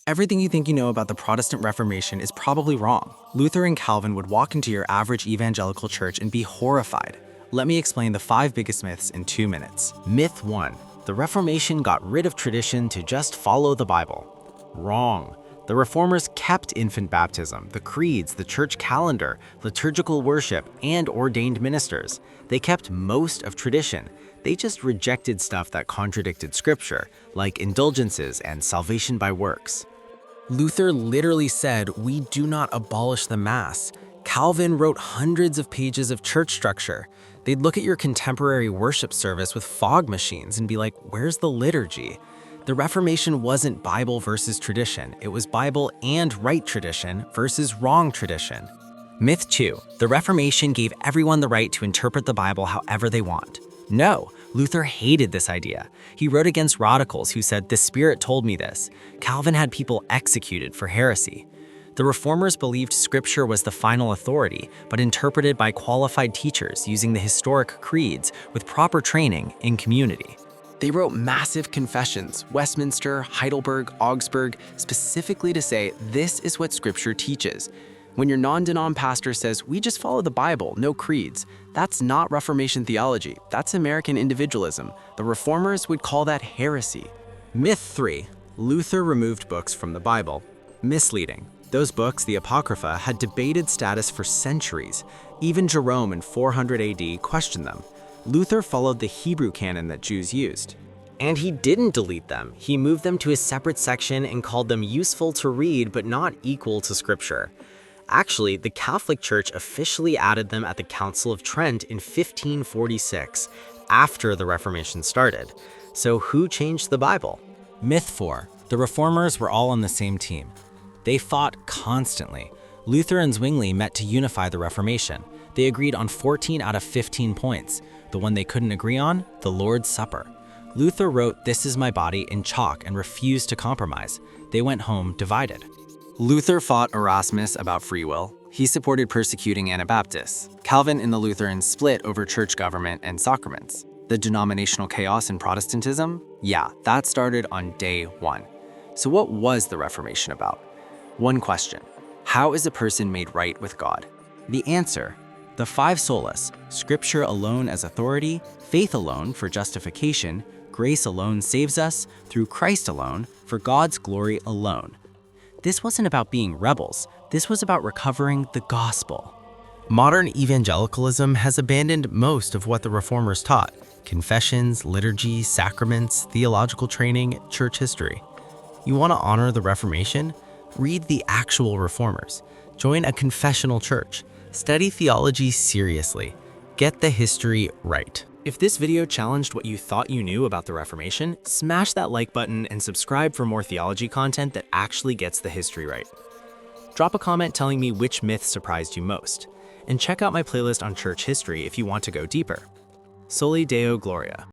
Everything you think you know about the Protestant Reformation is probably wrong. Luther and Calvin would walk into your average evangelical church and be horrified. Let me explain the 5 biggest myths in 2 minutes. Myth 1. The Reformation got rid of tradition to just follow the Bible. Wrong. The Reformers kept infant baptism, the creeds, the church calendar, liturgical worship, and ordained ministers. They kept most of tradition. They just rejected stuff that contradicted Scripture, like indulgences and salvation by works. Luther literally said, "We do not abolish the Mass." Calvin wrote hundreds of pages of church structure. They'd look at your contemporary worship service with fog machines and be like, "Where's the liturgy?" The Reformation wasn't Bible versus tradition. It was Bible and right tradition versus wrong tradition. Myth 2. The Reformation gave everyone the right to interpret the Bible however they want. No, Luther hated this idea. He wrote against radicals who said, "The Spirit told me this." Calvin had people executed for heresy. The Reformers believed Scripture was the final authority, but interpreted by qualified teachers using the historic creeds with proper training in community. They wrote massive confessions, Westminster, Heidelberg, Augsburg, specifically to say, this is what Scripture teaches. When your non-denom pastor says, "We just follow the Bible, no creeds," that's not Reformation theology, that's American individualism. The Reformers would call that heresy. Myth 3. Luther removed books from the Bible. Misleading. Those books, the Apocrypha, had debated status for centuries. Even Jerome in 400 AD questioned them. Luther followed the Hebrew canon that Jews used. And he didn't delete them. He moved them to a separate section and called them useful to read but not equal to Scripture. Actually, the Catholic Church officially added them at the Council of Trent in 1546, after the Reformation started. So who changed the Bible? Myth 4. The Reformers were all on the same team. They fought constantly. Luther and Zwingli met to unify the Reformation. They agreed on 14 out of 15 points. The one they couldn't agree on, the Lord's Supper. Luther wrote, "This is my body," in chalk and refused to compromise. They went home divided. Luther fought Erasmus about free will. He supported persecuting Anabaptists. Calvin and the Lutherans split over church government and sacraments. The denominational chaos in Protestantism? Yeah, that started on day 1. So what was the Reformation about? One question: how is a person made right with God? The answer: the 5 solas, Scripture alone as authority, faith alone for justification, grace alone saves us, through Christ alone, for God's glory alone. This wasn't about being rebels. This was about recovering the gospel. Modern evangelicalism has abandoned most of what the Reformers taught: confessions, liturgy, sacraments, theological training, church history. You want to honor the Reformation? Read the actual Reformers. Join a confessional church. Study theology seriously. Get the history right. If this video challenged what you thought you knew about the Reformation, smash that like button and subscribe for more theology content that actually gets the history right. Drop a comment telling me which myth surprised you most. And check out my playlist on church history if you want to go deeper. Soli Deo Gloria.